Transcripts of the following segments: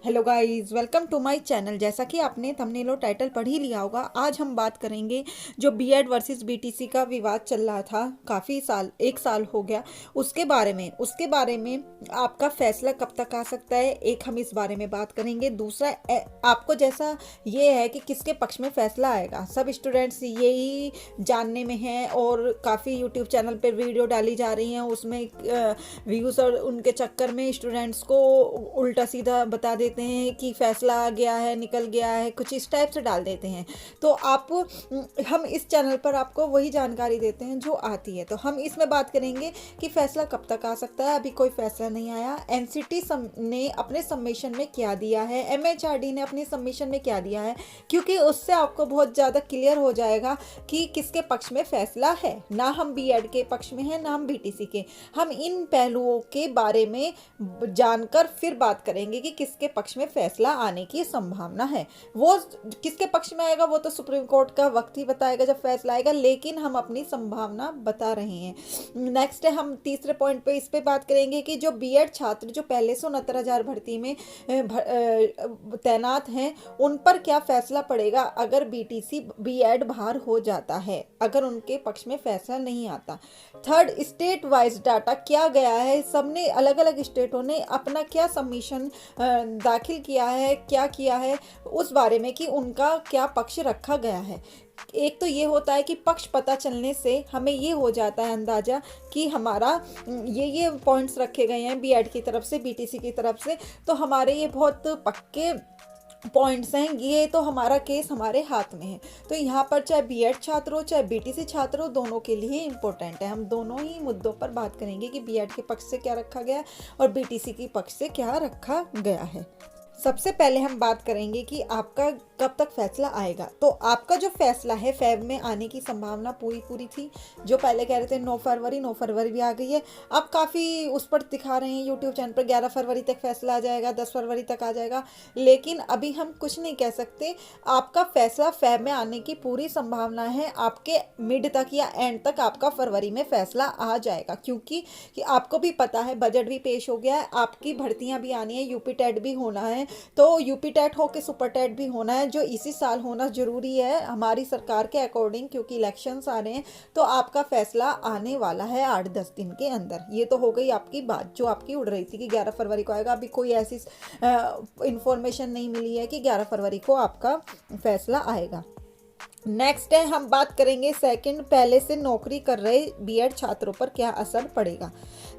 Hello guys, welcome to my channel. जैसा कि आपने थंबनेल और टाइटल पढ़ ही लिया होगा, आज हम बात करेंगे जो बीएड वर्सेस बीटीसी का विवाद चल रहा था काफ़ी साल, 1 साल हो गया, उसके बारे में आपका फैसला कब तक आ सकता है, एक हम इस बारे में बात करेंगे। दूसरा आपको जैसा ये है कि किसके पक्ष में फैसला आएगा, सब स्टूडेंट्स यही जानने में हैं और काफ़ी यूट्यूब चैनल पर वीडियो डाली जा रही हैं, उसमें व्यूज़ और उनके चक्कर में स्टूडेंट्स को उल्टा सीधा बता देते हैं कि फैसला आ गया है, निकल गया है, कुछ इस टाइप से डाल देते हैं। तो हम इस चैनल पर आपको वही जानकारी देते हैं जो आती है। तो हम इसमें बात करेंगे कि फैसला कब तक आ सकता है। अभी कोई फैसला नहीं आया। एनसीटी ने अपने सबमिशन में क्या दिया है, एमएचआरडी ने अपने सबमिशन में क्या दिया है, क्योंकि उससे आपको बहुत ज़्यादा क्लियर हो जाएगा कि किसके पक्ष में फैसला है। ना हम बीएड के पक्ष में हैं, ना हम बीटीसी के। हम इन पहलुओं के बारे में जानकर फिर बात करेंगे कि किसके पक्ष में फैसला आने की संभावना है। वो किसके पक्ष में आएगा वो तो सुप्रीम कोर्ट का वक्त ही बताएगा जब फैसला आएगा, लेकिन हम अपनी संभावना बता रहे हैं। नेक्स्ट है, हम तीसरे पॉइंट पे इस पे बात करेंगे कि जो बीएड छात्र जो पहले से 69,000 भर्ती में तैनात हैं, उन पर क्या फैसला पड़ेगा अगर बीटीसी बीएड बाहर हो जाता है, अगर उनके पक्ष में फैसला नहीं आता। थर्ड, स्टेट वाइज डाटा क्या गया है, सबने अलग अलग स्टेटों ने अपना क्या सबमिशन दाखिल किया है, क्या किया है, उस बारे में कि उनका क्या पक्ष रखा गया है। एक तो ये होता है कि पक्ष पता चलने से हमें ये हो जाता है अंदाज़ा कि हमारा ये पॉइंट्स रखे गए हैं बीएड की तरफ से, बीटीसी की तरफ से, तो हमारे ये बहुत पक्के पॉइंट्स हैं, ये तो हमारा केस हमारे हाथ में है। तो यहाँ पर चाहे बीएड छात्र हो चाहे बीटीसी छात्र हो, दोनों के लिए इम्पोर्टेंट है। हम दोनों ही मुद्दों पर बात करेंगे कि बीएड के पक्ष से क्या रखा गया और बीटीसी के पक्ष से क्या रखा गया है। सबसे पहले हम बात करेंगे कि आपका कब तक फैसला आएगा। तो आपका जो फैसला है, फेब में आने की संभावना पूरी थी। जो पहले कह रहे थे 9 फरवरी भी आ गई है। अब काफ़ी उस पर दिखा रहे हैं यूट्यूब चैनल पर 11 फरवरी तक फैसला आ जाएगा, 10 फरवरी तक आ जाएगा, लेकिन अभी हम कुछ नहीं कह सकते। आपका फैसला फेब में आने की पूरी संभावना है। आपके मिड तक या एंड तक आपका फरवरी में फैसला आ जाएगा, क्योंकि कि आपको भी पता है बजट भी पेश हो गया है, आपकी भर्तियाँ भी आनी है, यूपी टेट भी होना है, तो यूपी टेट हो के सुपर टेट भी होना है, जो इसी साल होना जरूरी है हमारी सरकार के अकॉर्डिंग, क्योंकि इलेक्शंस आ रहे हैं। तो आपका फैसला आने वाला है 8-10 दिन के अंदर। ये तो हो गई आपकी बात जो आपकी उड़ रही थी कि 11 फरवरी को आएगा। अभी कोई ऐसी इंफॉर्मेशन नहीं मिली है कि 11 फरवरी को आपका फैसला आएगा। नेक्स्ट है, हम बात करेंगे सेकंड, पहले से नौकरी कर रहे बीएड छात्रों पर क्या असर पड़ेगा।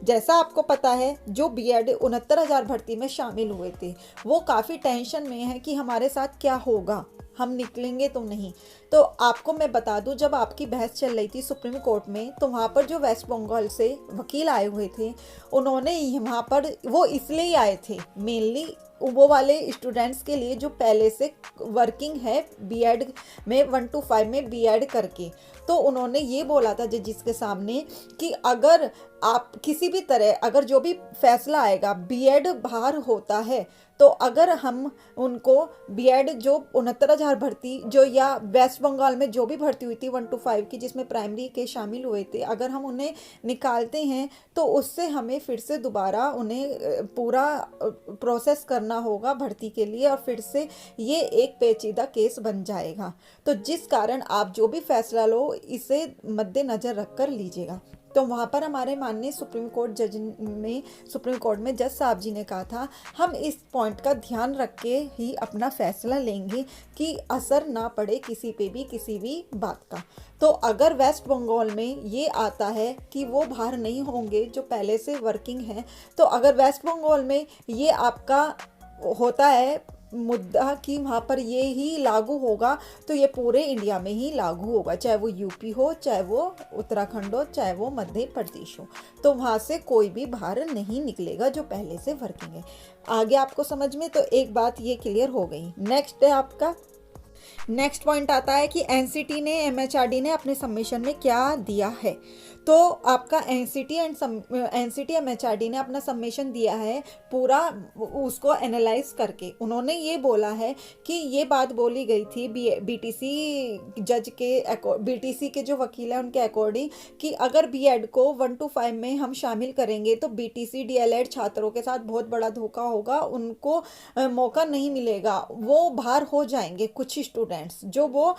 जैसा आपको पता है, जो बीएड 69,000 भर्ती में शामिल हुए थे, वो काफ़ी टेंशन में है कि हमारे साथ क्या होगा, हम निकलेंगे तो नहीं। तो आपको मैं बता दूं, जब आपकी बहस चल रही थी सुप्रीम कोर्ट में, तो वहाँ पर जो वेस्ट बंगाल से वकील आए हुए थे, उन्होंने वहाँ पर वो इसलिए ही आए थे मेनली वो वाले स्टूडेंट्स के लिए जो पहले से वर्किंग है बीएड में 1 to 5 में बीएड करके। तो उन्होंने ये बोला था जजिस के सामने कि अगर आप किसी भी तरह, अगर जो भी फैसला आएगा बीएड बाहर होता है, तो अगर हम उनको बीएड जो 69,000 भर्ती जो या वेस्ट बंगाल में जो भी भर्ती हुई थी 1 to 5 की, जिसमें प्राइमरी के शामिल हुए थे, अगर हम उन्हें निकालते हैं तो उससे हमें फिर से दोबारा उन्हें पूरा प्रोसेस करना होगा भर्ती के लिए, और फिर से ये एक पेचीदा केस बन जाएगा। तो जिस कारण आप जो भी फैसला लो, इसे मद्देनज़र रखकर लीजिएगा। तो वहाँ पर हमारे माननीय सुप्रीम कोर्ट में जज साहब जी ने कहा था, हम इस पॉइंट का ध्यान रख के ही अपना फैसला लेंगे कि असर ना पड़े किसी पे भी, किसी भी बात का। तो अगर वेस्ट बंगाल में ये आता है कि वो बाहर नहीं होंगे जो पहले से वर्किंग हैं, तो अगर वेस्ट बंगाल में ये आपका होता है मुद्दा कि वहाँ पर ये ही लागू होगा, तो ये पूरे इंडिया में ही लागू होगा, चाहे वो यूपी हो, चाहे वो उत्तराखंड हो, चाहे वो मध्य प्रदेश हो। तो वहाँ से कोई भी बाहर नहीं निकलेगा जो पहले से वर्किंग है। आगे आपको समझ में, तो एक बात ये क्लियर हो गई। नेक्स्ट है, आपका नेक्स्ट पॉइंट आता है कि एनसीटी ने, एमएचआरडी ने अपने सबमिशन में क्या दिया है। तो आपका एनसीटी एमएचआरडी ने अपना सबमिशन दिया है पूरा उसको एनालाइज करके। उन्होंने ये बोला है कि ये बात बोली गई थी बीटीसी के जो वकील हैं उनके अकॉर्डिंग कि अगर बीएड को 1 to 5 में हम शामिल करेंगे तो बीटीसी डीएलएड छात्रों के साथ बहुत बड़ा धोखा होगा, उनको मौका नहीं मिलेगा, वो बाहर हो जाएंगे कुछ स्टूडेंट्स जो वो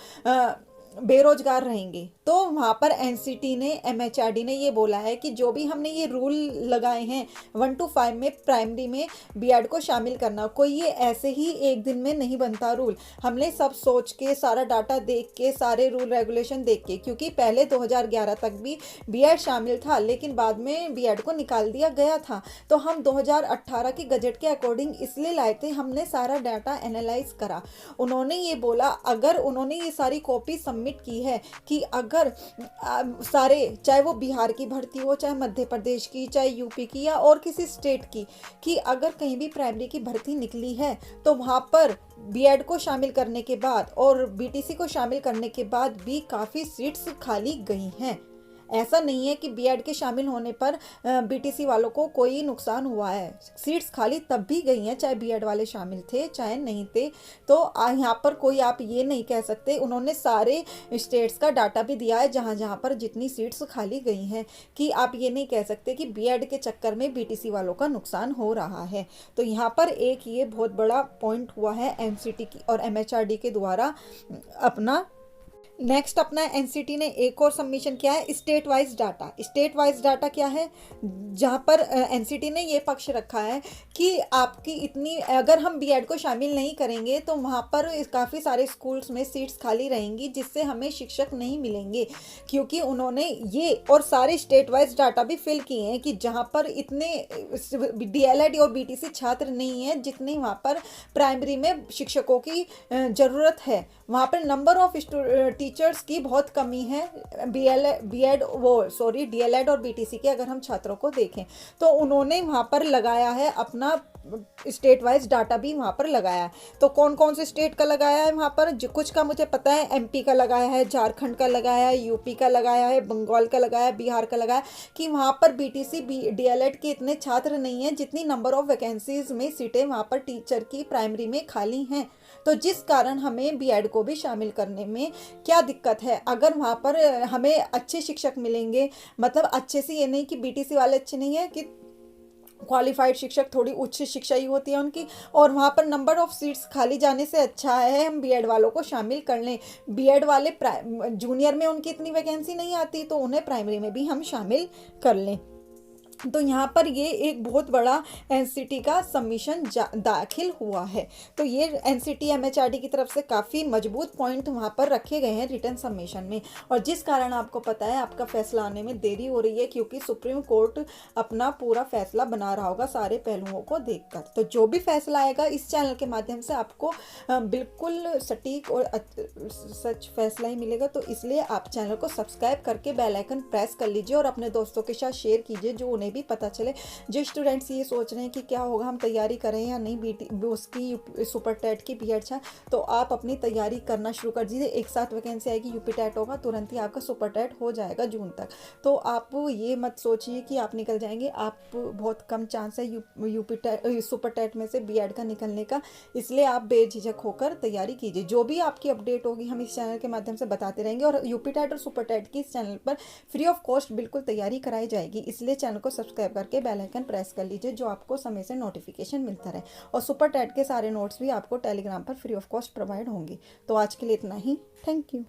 बेरोजगार रहेंगे। तो वहाँ पर एनसीटी ने एमएचआरडी ने ये बोला है कि जो भी हमने ये रूल लगाए हैं 1 to 5 में प्राइमरी में बीएड को शामिल करना, कोई ये ऐसे ही एक दिन में नहीं बनता रूल। हमने सब सोच के, सारा डाटा देख के, सारे रूल रेगुलेशन देख के, क्योंकि पहले 2011 तक भी बीएड शामिल था लेकिन बाद में बीएड को निकाल दिया गया था। तो हम 2018 की गजट के अकॉर्डिंग इसलिए लाए थे, हमने सारा डाटा एनालाइज करा। उन्होंने ये बोला, अगर उन्होंने ये सारी कॉपी सबमिट की है कि अगर सारे, चाहे वो बिहार की भर्ती हो, चाहे मध्य प्रदेश की, चाहे यूपी की या और किसी स्टेट की, कि अगर कहीं भी प्राइमरी की भर्ती निकली है तो वहाँ पर बीएड को शामिल करने के बाद और बीटीसी को शामिल करने के बाद भी काफ़ी सीट्स खाली गई हैं। ऐसा नहीं है कि बीएड के शामिल होने पर बीटीसी वालों को कोई नुकसान हुआ है, सीट्स खाली तब भी गई हैं चाहे बीएड वाले शामिल थे चाहे नहीं थे। तो यहाँ पर कोई आप ये नहीं कह सकते, उन्होंने सारे स्टेट्स का डाटा भी दिया है जहाँ जहाँ पर जितनी सीट्स खाली गई हैं, कि आप ये नहीं कह सकते कि बीएड के चक्कर में बीटीसी वालों का नुकसान हो रहा है। तो यहाँ पर एक ये बहुत बड़ा पॉइंट हुआ है एनसीटी की और एमएचआरडी के द्वारा। अपना नेक्स्ट अपना एनसीटी ने एक और सबमिशन किया है, state wise data. State wise data क्या है, जहाँ पर एनसीटी ने ये पक्ष रखा है कि आपकी इतनी, अगर हम बीएड को शामिल नहीं करेंगे तो वहाँ पर काफ़ी सारे स्कूल्स में सीट्स खाली रहेंगी जिससे हमें शिक्षक नहीं मिलेंगे। क्योंकि उन्होंने ये और सारे स्टेट वाइज डाटा भी फिल किए हैं कि जहाँ पर इतने डीएलएड और बीटीसी छात्र नहीं हैं जितने वहाँ पर प्राइमरी में शिक्षकों की ज़रूरत है, वहाँ पर नंबर ऑफ टीचर्स की बहुत कमी है डीएलएड और बीटीसी के अगर हम छात्रों को देखें। तो उन्होंने वहाँ पर लगाया है अपना स्टेट वाइज डाटा भी वहाँ पर लगाया है। तो कौन कौन से स्टेट का लगाया है वहाँ पर, कुछ का मुझे पता है, एमपी का लगाया है, झारखंड का लगाया है, यूपी का लगाया है, बंगाल का लगाया है, बिहार का लगाया है, कि वहाँ पर बीटीसी डीएलएड के इतने छात्र नहीं हैं जितनी नंबर ऑफ वैकेंसीज में सीटें वहाँ पर टीचर की प्राइमरी में खाली हैं। तो जिस कारण हमें बीएड को भी शामिल करने में क्या दिक्कत है, अगर वहाँ पर हमें अच्छे शिक्षक मिलेंगे, मतलब अच्छे से ये नहीं कि बीटीसी वाले अच्छे नहीं है, कि क्वालिफाइड शिक्षक, थोड़ी उच्च शिक्षा ही होती है उनकी, और वहाँ पर नंबर ऑफ सीट्स खाली जाने से अच्छा है हम बीएड वालों को शामिल कर लें। बीएड वाले जूनियर में उनकी इतनी वैकेंसी नहीं आती तो उन्हें प्राइमरी में भी हम शामिल कर लें। तो यहाँ पर ये एक बहुत बड़ा एनसीटी का सबमिशन दाखिल हुआ है। तो ये एनसीटी एमएचआरडी की तरफ से काफ़ी मजबूत पॉइंट वहाँ पर रखे गए हैं रिटर्न सबमिशन में, और जिस कारण आपको पता है आपका फैसला आने में देरी हो रही है, क्योंकि सुप्रीम कोर्ट अपना पूरा फैसला बना रहा होगा सारे पहलुओं को देखकर। तो जो भी फैसला आएगा इस चैनल के माध्यम से आपको बिल्कुल सटीक और सच फैसला ही मिलेगा। तो इसलिए आप चैनल को सब्सक्राइब करके बेल आइकन प्रेस कर लीजिए और अपने दोस्तों के साथ शेयर कीजिए, जो उन्हें भी पता चले। जो स्टूडेंट्स ये सोच रहे हैं कि क्या होगा, हम तैयारी करें या नहीं उसकी सुपर टेट की बीएड छा, तो आप अपनी तैयारी करना शुरू कर दीजिए। एक साथ वैकेंसी आएगी, यूपी टेट होगा, तुरंत ही आपका सुपर टेट हो जाएगा जून तक। तो आप ये मत सोचिए कि आप निकल जाएंगे, आप बहुत कम चांस है यूपी टेट सुपर टेट में से बीएड का निकलने का। इसलिए आप बेझिझक होकर तैयारी कीजिए। जो भी आपकी अपडेट होगी हम इस चैनल के माध्यम से बताते रहेंगे, और यूपी टेट और सुपर टेट की इस चैनल पर फ्री ऑफ कॉस्ट बिल्कुल तैयारी कराई जाएगी। इसलिए चैनल को सब्सक्राइब करके बेल आइकन प्रेस कर लीजिए, जो आपको समय से नोटिफिकेशन मिलता रहे। और सुपर टेट के सारे नोट्स भी आपको टेलीग्राम पर फ्री ऑफ कॉस्ट प्रोवाइड होंगे। तो आज के लिए इतना ही, थैंक यू।